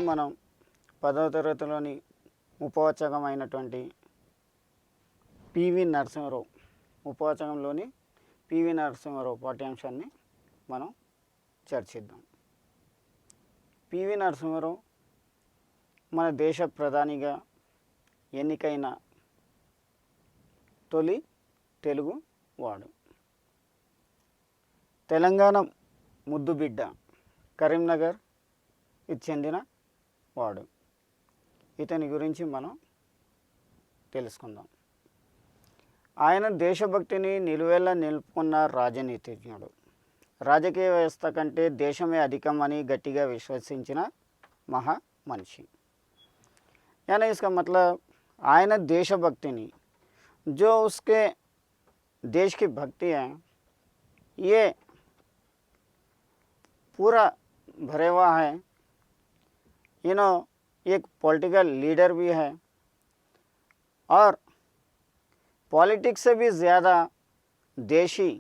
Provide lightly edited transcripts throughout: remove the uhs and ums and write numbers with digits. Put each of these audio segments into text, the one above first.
మనం 10వ తరగతిలోని ఉపవాచకమైనటువంటి పివి నరసింహారావు ఉపవాచకంలోని పివి నరసింహారావు పాఠ్యాంశాన్ని మనం చర్చిద్దాం. పివి నరసింహారావు మన దేశ ప్రధానిగా ఎన్నికైన తొలి తెలుగు వాడు. తెలంగాణ ముద్దుబిడ్డ, కరీంనగర్ ఇది చెందిన వాడు. ఇతని గురించి మనం తెలుసుకుందాం. ఆయన దేశభక్తిని నిలువెల్లా నిలుపుకున్న రాజనీతిజ్ఞుడు. రాజకీయ వ్యవస్థ కంటే దేశమే అధికమని గట్టిగా విశ్వసించిన మహా మనిషి. यानी इसका मतलब आयन देशभक्ति जो उसके देश की भक्ति है ये पूरा भरे हुआ है. एक पॉलिटिकल लीडर भी है और पॉलिटिक्स से भी ज़्यादा देशी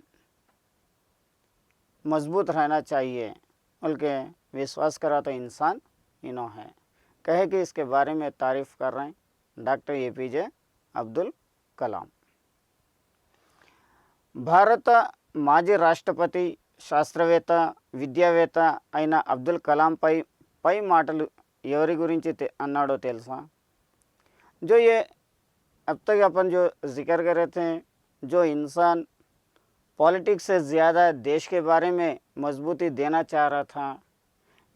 मजबूत रहना चाहिए बल्कि विश्वास करा तो इंसान है. कहे कि इसके बारे में तारीफ़ कर रहे हैं डॉक्टर APJ अब्दुल कलाम. భారత మాజీ రాష్ట్రపతి, శాస్త్రవేత్త, విద్యావేత్త అయిన అబ్దుల్ కలాంపై పై మాటలు ఎవరి గురించి అన్నాడో తెలుసా? जो ये अब तक अपन जो जिक्र कर रहे थे, जो इंसान पॉलिटिक्स से ज़्यादा देश के बारे में मजबूती देना चाह रहा था,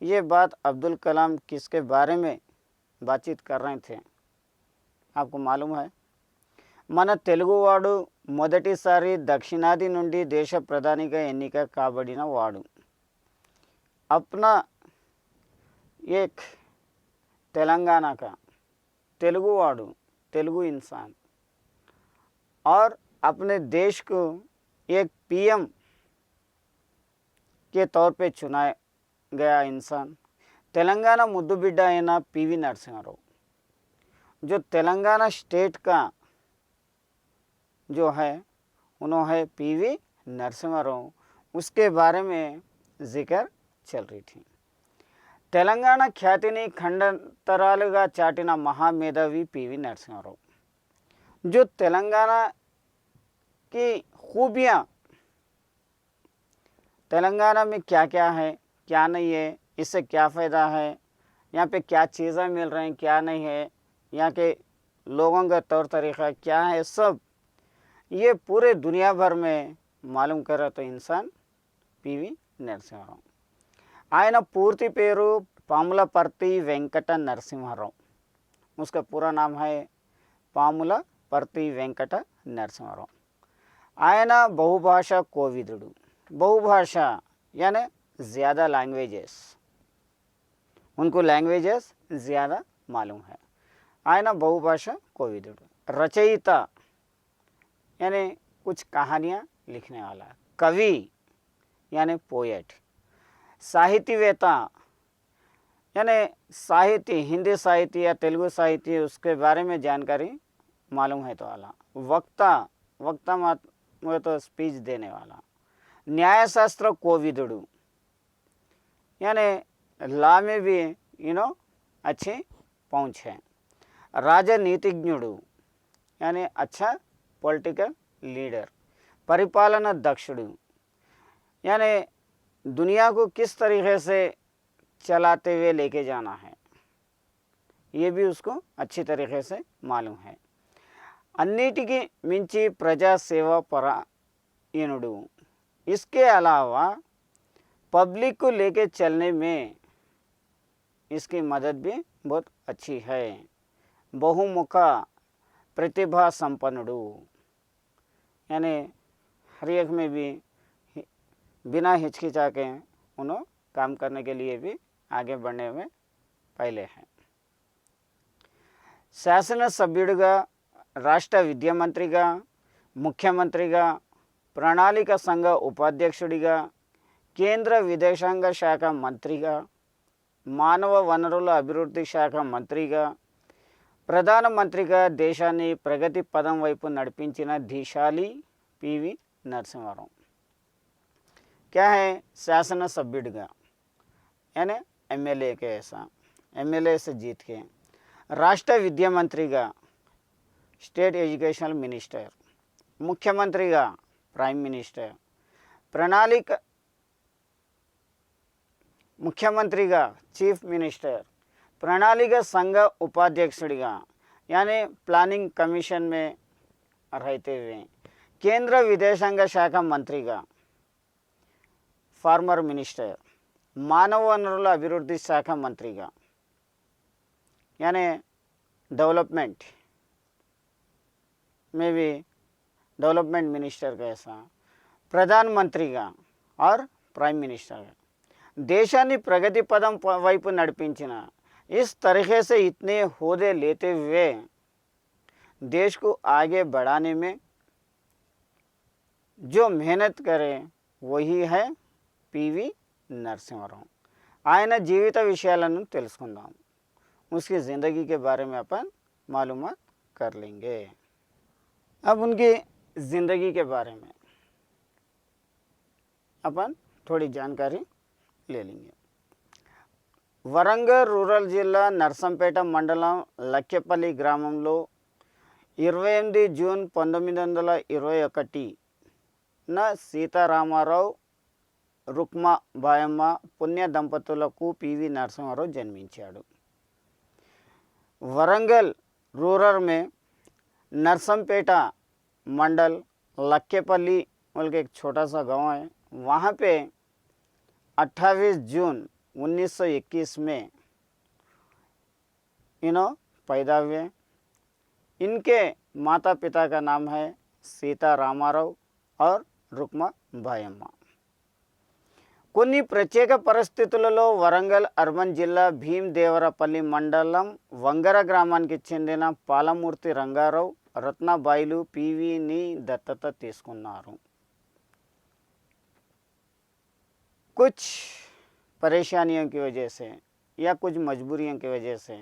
ये बात अब्दुल कलाम किसके बारे में बातचीत कर रहे थे आपको मालूम है? మన తెలుగువాడు మొదటిసారి దక్షిణాది నుండి దేశ ప్రధానిగా ఎన్నిక కాబడిన వాడు. अपना एक तेलंगाना का तेलुगुवाड़ू तेलुगु इंसान और अपने देश को एक PM के तौर पे चुना गया इंसान तेलंगाना मुद्दुबिड्डा అయిన పివి नरसिम्हा जो तेलंगाना स्टेट का जो है उन्होंने PV नरसिम्हा उसके बारे में जिक्र चल रही थी. తెలంగాణ ఖ్యాతిని ఖండాంతరాలుగా చాటిన మహామేధావి పివి నరసింహారావు. जो तेलंगाना की खूबियाँ, तेलंगाना में क्या क्या है क्या नहीं है, इससे क्या फ़ायदा है, यहाँ पे क्या चीज़ें मिल रही हैं क्या नहीं है, यहाँ के लोगों का तौर तरीक़ा क्या है, सब ये पूरे दुनिया भर में मालूम करा तो इंसान పివి నరసింహారావు. ఆయన पूर्ति पेरू पामुलपर्ति वेंकट नरसिम्हाराव. उसका पूरा नाम है पामुलपर्ति वेंकट नरसिम्हाराव. ఆయన बहुभाषा कोविदुडु. बहुभाषा यानी ज़्यादा लैंग्वेजेस, उनको लैंग्वेजेस ज़्यादा मालूम है. ఆయన बहुभाषा कोविदुडु. रचयिता यानी कुछ कहानियाँ लिखने वाला. कवि यानी पोएट. साहित्यवेता यानी साहित्य, हिंदी साहित्य या तेलुगु साहित्य उसके बारे में जानकारी मालूम है तो वाला. वक्ता, वक्ता वो तो स्पीच देने वाला. न्यायशास्त्र कोविदुडु यानी लॉ में भी अच्छी पहुँच है. राजनीतिज्ञुडु यानी अच्छा पॉलिटिकल लीडर. परिपालना दक्षुडु यानी दुनिया को किस तरीके से चलाते हुए लेके जाना है ये भी उसको अच्छी तरीके से मालूम है. अन्निटिकी मिंची प्रजा सेवा परायणुडु. इसके अलावा पब्लिक को लेके चलने में इसकी मदद भी बहुत अच्छी है. बहुमुखा प्रतिभा संपन्नुडु यानी हर एक में भी बिना हिचकिचा के उन्होंने काम करने के लिए भी आगे बढ़ने में पहले हैं. శాసన సభ్యుడిగా, రాష్ట్ర విద్యా మంత్రిగా, ముఖ్యమంత్రిగా, ప్రణాళిక సంఘ ఉపాధ్యక్షుడిగా, కేంద్ర విదేశాంగ శాఖ మంత్రిగా, మానవ వనరుల అభివృద్ధి శాఖ మంత్రిగా, ప్రధానమంత్రిగా దేశాన్ని ప్రగతి పదం వైపు నడిపించిన ధీశాలి పివి నరసింహారావు. क्या है? शासन सभ्युडिगा यानी MLA के ऐसा एमएलए से जीत के राष्ट्रीय विद्या मंत्रीगा स्टेट एजुकेशनल मिनिस्टर, मुख्यमंत्रीगा प्राइम मिनिस्टर, प्रणाళిక मुख्यमंत्रीगा चीफ मिनिस्टर, प्रणाళిక संघ उपाध्यक्षुడిగా यानी प्लानिंग कमीशन में रहते हुए, केंद्र विदेशांग शाखा मंत्रीगा फार्मर मिनिस्टर, मानव वनरुల अभिवृद्धि शाखा मंत्रीगा यानी डेवलपमेंट में भी डेवलपमेंट मिनिस्टर का ऐसा, प्रधानमंत्रीगा और प्राइम मिनिस्टर देशाన్ని प्रगति पदम వైపు నడిపించిన इस तरीके से इतने ओहदे लेते हुए देश को आगे बढ़ाने में जो मेहनत करे वही है पीवी नरसिंहराव। ఆయన జీవిత విషయాలను తెలుసుకుందాం, उसकी ज़िंदगी के बारे में अपन मालूमात कर लेंगे। अब उनकी ज़िंदगी के बारे में अपन थोड़ी जानकारी ले लेंगे। వరంగల్ రూరల్ జిల్లా నర్సంపేట మండలం లక్కెపల్లి గ్రామంలో 28 జూన్ 1921న సీతారామారావు రుక్మాబాయమ్మ పుణ్య దంపతులకు పివి నరసింహారావు జన్మించాడు। वरंगल रूरल में नरसमपेटा मंडल लक्केपल्ली बोल के एक छोटा सा गांव है, वहाँ पे 28 जून 1921 में पैदा हुए। इनके माता पिता का नाम है सीता रामाराव और रुक्माबायम्మ। కొన్ని ప్రత్యేక పరిస్థితులలో వరంగల్ అర్బన్ జిల్లా భీమదేవరపల్లి మండలం వంగర గ్రామానికి చెందిన పాలమూర్తి రంగారావు రత్నబాయిలు పీవీని దత్తత తీసుకున్నారు। कुछ परेशानियों की वजह से या कुछ मजबूरियों की वजह से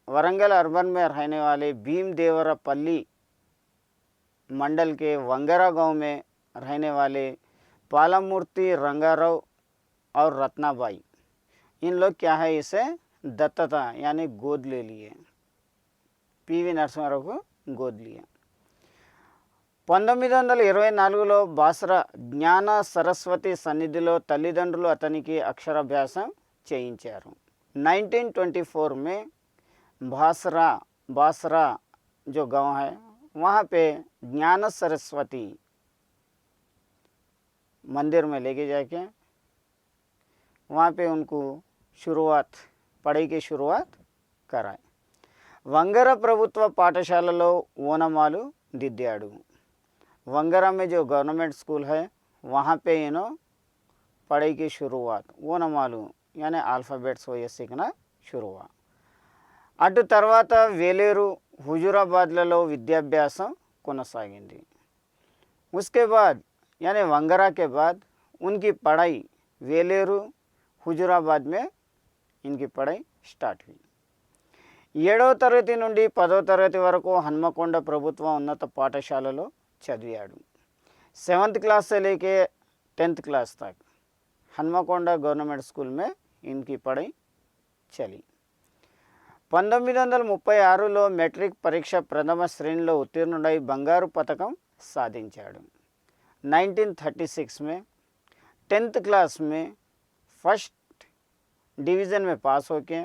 वरंगल अर्बन में रहने वाले भीमदेवरपल्ली मंडल के वंगरा गांव में रहने वाले पालामूर्ति रंगाराव और रत्नाबाई, इन लोग क्या है इसे दत्तता यानी गोद ले लिए, पीवी नरसिंहाराव को गोद लिया। 1924లో బాసరా జ్ఞాన సరస్వతి సన్నిధిలో తల్లిదండ్రులు అతనికి అక్షరాభ్యాసం చేయించారు। 1924 में बासरा जो गांव है वहाँ पे ज्ञान सरस्वती मंदिर में लेके जाके वहाँ पे उनको पढ़ाई की शुरुआत कराए। వంగర ప్రభుత్వ పాఠశాలలో ఓనమాలు దిద్దాడు। वंगरा में जो गवर्नमेंट स्कूल है वहाँ पे पढ़ाई की शुरुआत ఓనమాలు यानी अल्फ़ाबेट्स वो ये सीखना शुरू हुआ। అటు తర్వాత వేలేరు హుజూరాబాద్లలో విద్యాభ్యాసం కొనసాగింది। उसके बाद यानी वंगरा के बाद उनकी पढ़ाई वेलेरू हुजूराबाद में इनकी पढ़ाई स्टार्ट हुई। 7వ తరగతి నుండి 10వ తరగతి వరకు హన్మకొండ ప్రభుత్వ ఉన్నత పాఠశాలలో చదివాడు। 7th क्लास से लेके 10th क्लास तक हन्मकोंडा गवर्नमेंट स्कूल में इनकी पढ़ाई चली। 1936లో మెట్రిక్ పరీక్ష ప్రథమ శ్రేణిలో ఉత్తీర్ణుడై బంగారు పతకం సాధించాడు। 1936 में 10th क्लास में फर्स्ट डिवीज़न में पास होके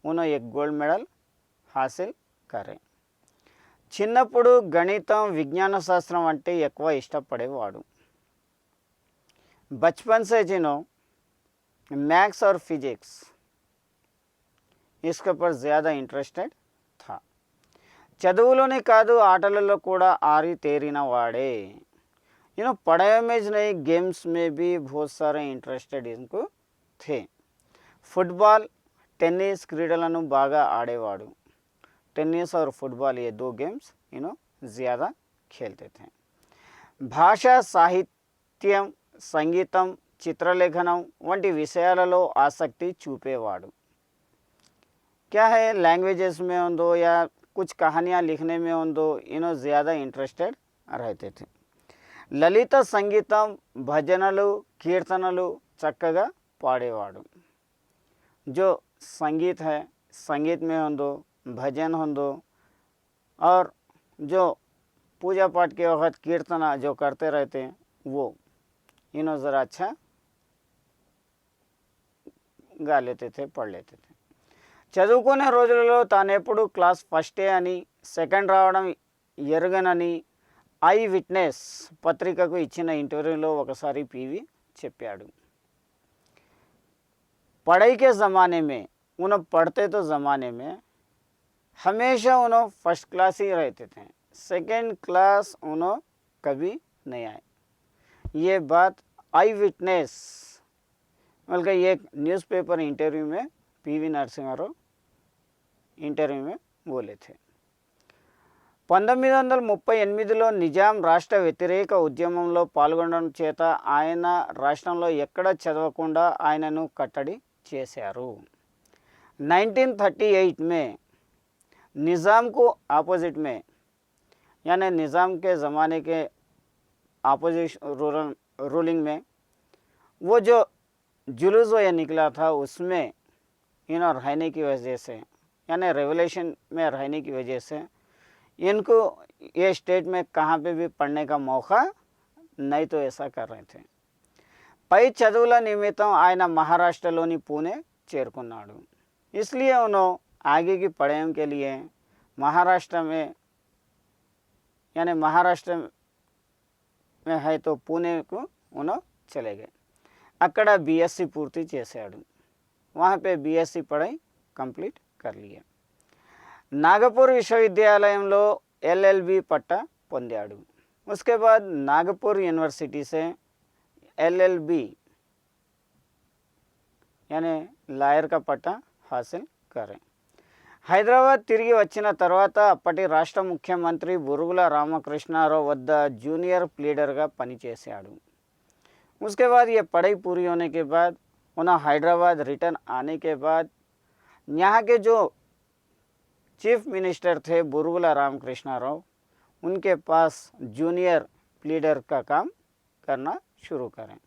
उन्होंने एक गोल्ड मेडल हासिल करे। చిన్నప్పుడు గణితం విజ్ఞాన శాస్త్రం అంటే ఎక్కువ ఇష్టపడేవాడు। बचपन से मैथ्स और फिजिक्स इसके ऊपर ज़्यादा इंटरेस्टेड था। చదువులోనే కాదు ఆటలలో కూడా ఆరి తేరిన వాడే। पढ़ाई में नहीं गेम्स में भी बहुत सारे इंटरेस्टेड इनको थे। फुटबॉल टेनिस क्रीडలను బాగా ఆడేవాడు। टेनिस और फुटबॉल ये 2 गेम्स ज़्यादा खेलते थे। భాషా సాహిత్యం సంగీతం చిత్రలేఖనం వంటి విషయాలలో ఆసక్తి చూపేవాడు। क्या है लैंग्वेजेस में हो या कुछ कहानियाँ लिखने में हो ज़्यादा इंटरेस्टेड रहते थे। లలిత సంగీతం భజనలు కీర్తనలు చక్కగా పాడేవాడు। जो संगीत है, संगीत में हो दो, भजन हो दो, और जो पूजा पाठ के वक्त कीर्तना जो करते रहते हैं वो इन्हों ज़रा अच्छा गा लेते थे, पढ़ लेते थे. చదువుకునే రోజులలో తాను ఎప్పుడు క్లాస్ ఫస్టే అని, సెకండ్ రావడం ఎరుగనని ఐ విట్నెస్ పత్రికకు ఇచ్చిన ఇంటర్వ్యూలో ఒకసారి పీవీ చెప్పాడు. पढ़ाई के ज़माने में उन्होंने पढ़ते तो ज़माने में हमेशा उन्होंने फर्स्ट क्लास ही रहते थे, सेकंड क्लास उन्होंने कभी नहीं आए. ये बात आई विटनेस बल्कि एक न्यूज़पेपर इंटरव्यू में पीवी नरसिंहाराव इंटरव्यू में बोले थे. 1938లో నిజాం రాష్ట్ర వ్యతిరేక ఉద్యమంలో పాల్గొనడం చేత ఆయన రాష్ట్రంలో ఎక్కడ చదవకుండా ఆయనను కట్టడి చేశారు. 1938 में निज़ाम को अपोजिट में यानी निज़ाम के ज़माने के अपोजिशन रूलिंग में वो जो जुलूस ये निकला था उसमें इन्हों रहने की वजह से यानी रेवोल्यूशन में रहने की वजह से इनको ये स्टेट में कहाँ पे भी पढ़ने का मौका नहीं, तो ऐसा कर रहे थे. పై చదువుల నిమిత్తం ఆయన మహారాష్ట్రలోని పూణే చేరుకున్నాడు. इसलिए उन्होंने आगे की पढ़ाई के लिए महाराष्ट्र में यानी महाराष्ट्र में है तो पुणे को उन्होंने चले गए. అక్కడ बीएससी పూర్తి చేశాడు. वहाँ पे बीएससी पढ़ाई कंप्लीट कर लिया. नागपुर विश्वविद्यालయంలో एलएलबी पट्टा పొందాడు. उसके बाद नागपुर यूनिवर्सिटी से एलएलबी यानी लायर का पट्टा हासिल करें. హైదరాబాద్ తిరిగి వచ్చిన తర్వాత అప్పటి రాష్ట్ర ముఖ్యమంత్రి బురుగుల రామకృష్ణారావు వద్ద జూనిयर ప్లీడర్గా పనిచేశాడు. उसके बाद ये पढ़ाई पूरी होने के बाद उन्हें हैदराबाद रिटर्न आने के बाद यहाँ के जो चीफ मिनिस्टर थे बुరుగుల रामकृष्णाराव, उनके पास जूनियर प्लीडर का काम करना शुरू करें.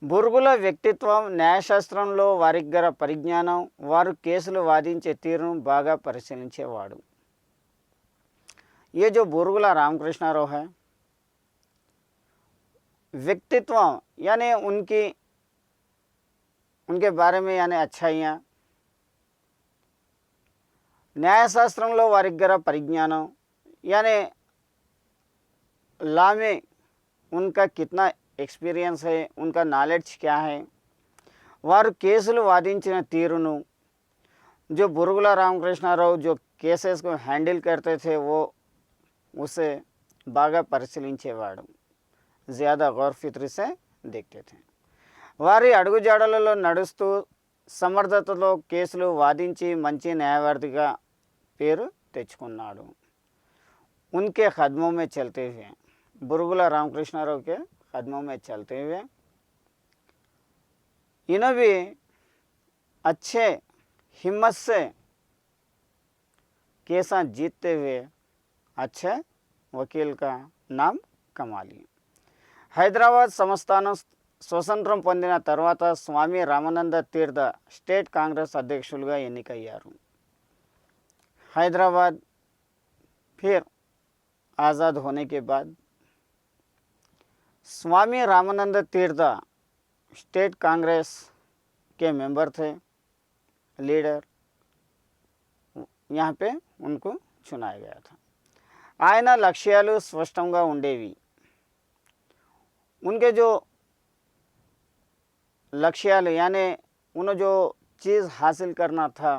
బురుగుల వ్యక్తిత్వం, న్యాయశాస్త్రంలో వారికి గల పరిజ్ఞానం, వారు కేసులు వాదించే తీరును బాగా పరిశీలించేవాడు. ये जो బురుగుల रामकृष्णाराव है, व्यक्तित्व यानी उनके बारे में यानी अच्छाइयाँ, న్యాయశాస్త్రంలో వారికి గల పరిజ్ఞానం यानी लॉ में उनका कितना एक्सपीरियंस है, उनका नॉलेज क्या है, वाరు కేసులు వాదించిన తీరును, जो బురుగుల रामकृष्णाराव जो केसेस को हैंडल करते थे वो उसे బాగా పరిశీలించేవాడు, ज़्यादा गौर फिक्र से देखते थे. వారి అడుగుజాడలలో నడుస్తూ సమర్థతతో కేసులు వాదించి మంచి న్యాయవాదిగా పేరు తెచ్చుకున్నాడు. उनके कदमों में चलते हुए, బురుగుల रामकृष्णाराव के कदमों में चलते हुए इन्हें भी अच्छे हिम्मत से केसा जीतते हुए अच्छे वकील का नाम कमा लिए. హైదరాబాద్ సంస్థానం స్వతంత్రం పొందిన తర్వాత స్వామి రామానంద తీర్థ స్టేట్ కాంగ్రెస్ అధ్యక్షులుగా ఎన్నికయ్యారు. हैदराबाद फिर आज़ाद होने के बाद स्वामी रामानंद तीर्थ स्टेट कांग्रेस के मेंबर थे, लीडर. यहाँ पे उनको चुनाया गया था. ఆయన లక్ష్యాలు స్పష్టంగా ఉండేవి. उनके जो लक्ष्याలు यानी उन्हें जो चीज़ हासिल करना था,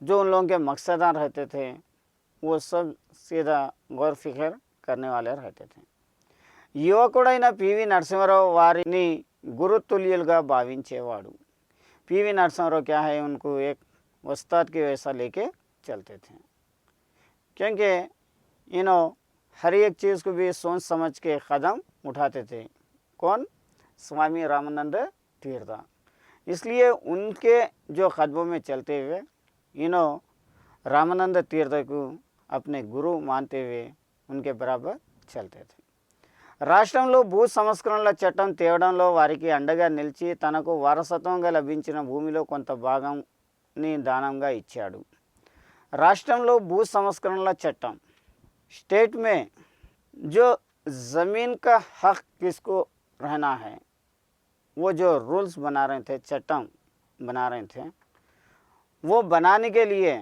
जो उन लोगों के मकसद रहते थे, वो सब सीधा गौर फिक्र करने वाले रहते थे. యువకుడైన పివి నరసింహారావు వారిని గురుతుల్యులుగా భావించేవాడు. పివి नरसिम्हा क्या है, उनको एक उस्ताद के वैसा लेके चलते थे, क्योंकि इन्हों हर एक चीज़ को भी सोच समझ के कदम उठाते थे. कौन? स्वामी रामानंद तीर्थ. इसलिए उनके जो कदमों में चलते हुए इन्हों रामानंद तीर्थ को अपने गुरु मानते हुए उनके बराबर चलते थे. రాష్ట్రంలో భూ సంస్కరణల చట్టం తేవడంలో వారికి అండగా నిలిచి తనకు వారసత్వంగా లభించిన భూమిలో కొంత భాగంని దానంగా ఇచ్చాడు. రాష్ట్రంలో భూ సంస్కరణల చట్టం स्टेट में जो ज़मीन का हक किसको रहना है, वो जो रूल्स बना रहे थे, चट्टम बना रहे थे, वो बनाने के लिए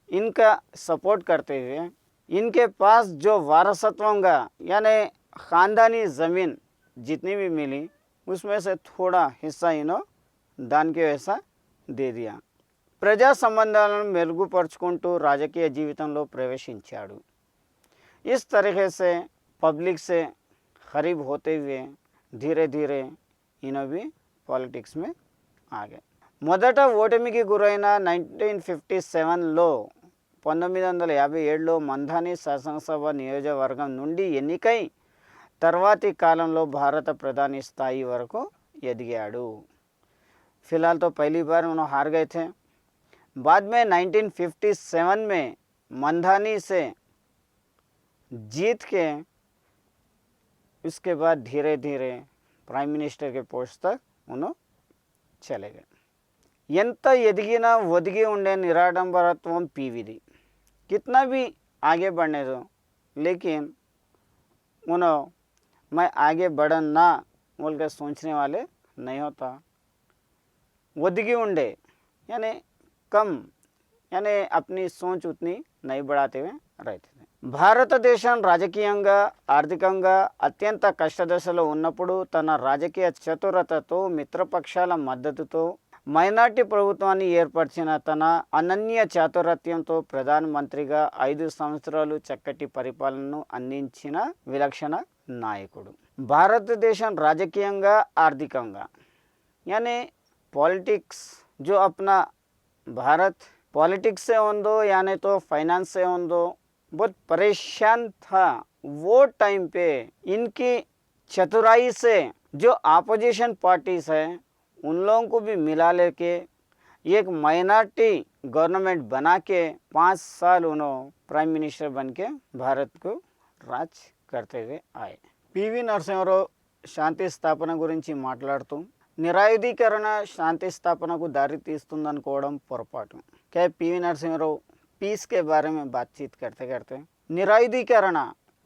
इनका सपोर्ट करते हुए इनके पास जो वारसत्वंगा यानी ख़ानदानी ज़मीन जितनी भी मिली उसमें से थोड़ा हिस्सा इन्हों दान के वैसा दे दिया. ప్రజా సంబంధాలను మెరుగుపరుచుకుంటూ రాజకీయ జీవితంలో ప్రవేశించాడు. इस तरीके से पब्लिक से करीब होते हुए धीरे धीरे इन्हों भी पॉलिटिक्स में आ गए. మొదట ఓటమికి గురైన 1957లో 1957లో మంధాని శాసనసభ నియోజకవర్గం నుండి ఎన్నికై తర్వాతి కాలంలో భారత ప్రధాని స్థాయి వరకు ఎదిగాడు. फिलहाल तो पहली बार उन्होंने हार गए थे. बाद में 1957 में मंधानी से जीत के उसके बाद धीरे धीरे प्राइम मिनिस्टर के पोस्ट तक उन्होंने चले गए. ఎంత ఎదిగినా ఒదిగి ఉండే నిరాడంబరత్వం पीवीदी. कितना भी आगे बढ़ने दो लेकिन उन्होंने मैं आगे बढ़न ना बोल के सोचने वाले नहीं होता. ఒదిగి ఉండే यानी कम यानी अपनी सोच उतनी नहीं बढ़ाते हुए रहते थे. భారతదేశం రాజకీయంగా ఆర్థికంగా అత్యంత కష్టదశలో ఉన్నప్పుడు తన రాజకీయ చతురతతో మిత్రపక్షాల మద్దతుతో మైనార్టీ ప్రభుత్వాన్ని ఏర్పరిచిన తన అనన్య చాతురత్యంతో ప్రధానమంత్రిగా 5 సంవత్సరాలు చక్కటి పరిపాలనను అందించిన విలక్షణ నాయకుడు. భారతదేశం రాజకీయంగా ఆర్థికంగా यानी पॉलिटिक्स जो अपना भारत पॉलिटिक्स से हों दो यानी तो फाइनेंस से हों दो बहुत परेशान था. वो टाइम पे इनकी चतुराई से जो अपोजिशन पार्टीज हैं उन लोगों को भी मिला लेके एक माइनॉरिटी गवर्नमेंट बना के 5 साल उन्होंने प्राइम मिनिस्टर बन के भारत को राज करते हुए आए. పివి నరసింహారావు శాంతి స్థాపన గురించి మాట్లాడుతూ నిరాయుధీకరణ శాంతి స్థాపనకు దారి తీస్తుందనుకోవడం పొరపాటు. क्या पीवी नरसिम्हा पीस के बारे में बातचीत करते करते निरायुधीकरण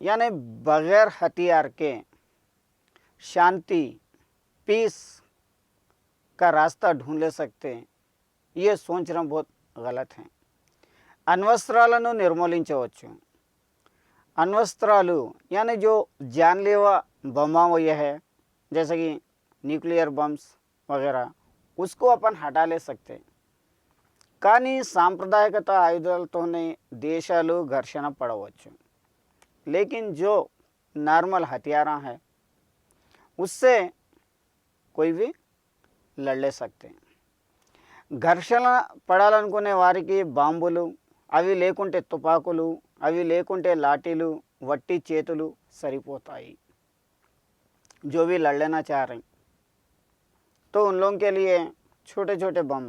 यानी बगैर हथियार के शांति पीस का रास्ता ढूंढ ले सकते हैं, ये सोचना बहुत गलत है. అణ్వస్త్రాలను నిర్మూలించవచ్చు. అణ్వస్త్రాలు यानी जो जानलेवा बमा हुए है जैसे कि न्यूक्लियर बम्स वगैरह उसको अपन हटा ले सकते. కానీ సాంప్రదాయకత ఆయుధాలతోనే దేశాలు ఘర్షణ పడవచ్చు. लेकिन जो नॉर्मल हथियार है उससे कोई भी लड़ ले सकते. ఘర్షణ పడాలనుకునే వారికి బాంబులు అవి లేకుంటే తుపాకులు అవి లేకుంటే లాఠీలు వట్టి చేతులు సరిపోతాయి. जो भी लड़ लेना चाह रहे तो उन लोगों के लिए छोटे छोटे बम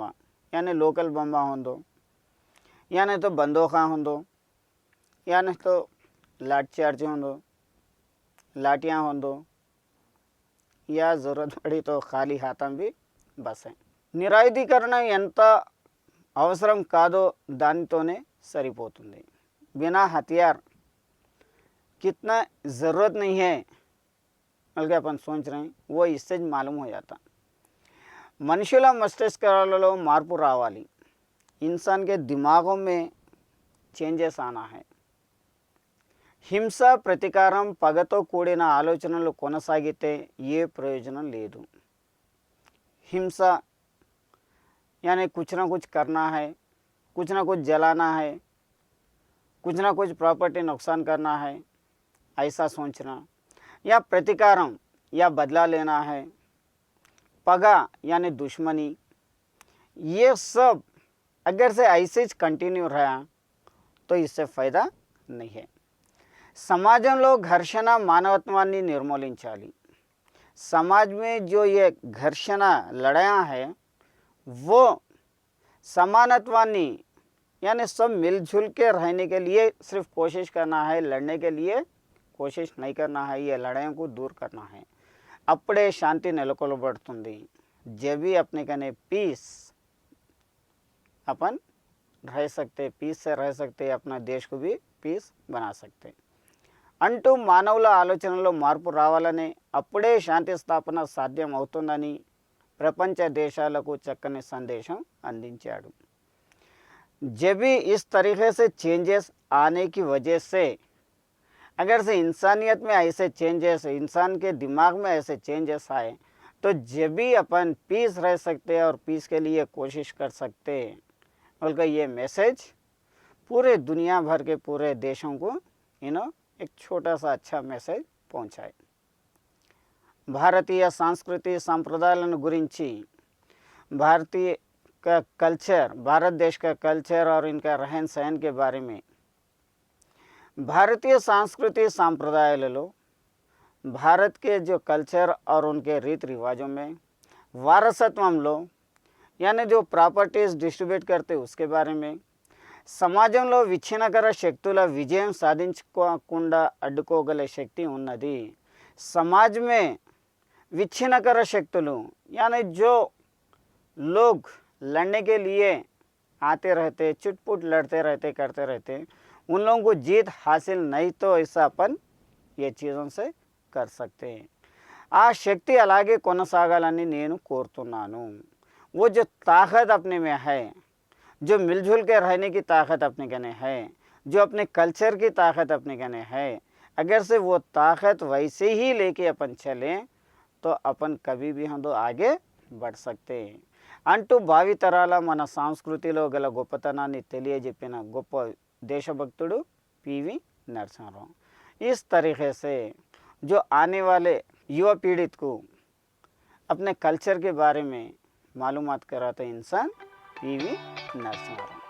यानी लोकल बम हों दो यानी तो बंदूका हों दो यानी तो लाठ चार्ज हों दो लाठियाँ हों दो या ज़रूरत पड़ी तो खाली हाथों भी बस है. నిరాయుధీకరణ ఎంత అవసరం కాదో దానితోనే సరిపోతుంది. बिना हथियार कितना ज़रूरत नहीं है बल्कि अपन सोच रहे हैं वो इससे मालूम हो जाता. మనుషుల మస్తిష్కాలలో మార్పు రావాలి. इंसान के दिमागों में చేంజెస్ आना है. హింస ప్రతీకారం పగతో కూడిన ఆలోచనలు కొనసాగితే ఏ ప్రయోజనం లేదు. హింస यानी कुछ ना कुछ करना है, कुछ ना कुछ जलाना है, कुछ ना कुछ प्रॉपर्टी नुकसान करना है ऐसा सोचना, या प्रतिकारम या बदला लेना है, पगा यानी दुश्मनी, ये सब अगर से ऐसे कंटिन्यू रहा तो इससे फ़ायदा नहीं है. సమాజంలో ఘర్షణ మానవత్వాన్ని నిర్మూలించాలి. समाज में जो ये घर्षण लड़ाइयाँ है वो समानत्वानी यानी सब मिलजुल के रहने के लिए सिर्फ कोशिश करना है, लड़ने के लिए कोशिश नहीं करना है, ये लड़ाइयों को दूर करना है। అప్పుడే శాంతి నెలకొల్పబడుతుంది। जब भी अपने कने पीस अपन रह सकते, पीस से रह सकते, अपना देश को भी పీస్ बना सकते అంటూ మానవుల ఆలోచనలో మార్పు రావాలని, అప్పుడే శాంతి స్థాపన సాధ్యం అవుతుందని ప్రపంచ దేశాలకు చక్కని సందేశం అందించాడు। जब भी इस तरीके से चेंजेस आने की वजह से, अगर से इंसानियत में ऐसे चेंजेस, इंसान के दिमाग में ऐसे चेंजेस आए, तो जब भी अपन पीस रह सकते और पीस के लिए कोशिश कर सकते बल्कि ये मैसेज पूरे दुनिया भर के पूरे देशों को एक छोटा सा अच्छा मैसेज पहुंचाए। భారతీయ సంస్కృతి సంప్రదాయాలను గురించి, भारतीय का कल्चर, भारत देश का कल्चर और इनका रहन सहन के बारे में, भारतीय सांस्कृतिक सांप्रदायाలలో भारत के जो कल्चर और उनके रीति रिवाजों में, వారసత్వంలో यानी जो प्रॉपर्टीज डिस्ट्रीब्यूट करते उसके बारे में, సమాజంలో విచ్ఛిన్నకర శక్తుల విజయం సాధించకుండా అడ్డుకోగల శక్తి ఉన్నది। समाज में विच्छिन्नकर शक्तुलू यानी जो लोग लड़ने के लिए आते रहते, चुटपुट लड़ते रहते, करते रहते, उन लोगों को जीत हासिल नहीं तो ऐसा अपन ये चीज़ों से कर सकते हैं। आ शक्ति అలాగే కొనసాగాలని నేను కోరుతున్నాను। वो जो ताकत अपने में है, जो मिलजुल के रहने की ताकत अपने कने है, जो अपने कल्चर की ताकत अपने कने है, अगर से वो ताकत वैसे ही लेके अपन चलें तो अपन कभी भी हम तो आगे बढ़ सकते हैं అంటూ భావితరాల మన సంస్కృతిలో గల గొప్పతనాన్ని తెలియజెప్పిన గొప్ప దేశభక్తుడు పివి नरसिंह। इस तरीके से जो आने वाले युवा पीढ़ी को अपने कल्चर के बारे में मालूमात कराते इंसान पिवी नरसिंह।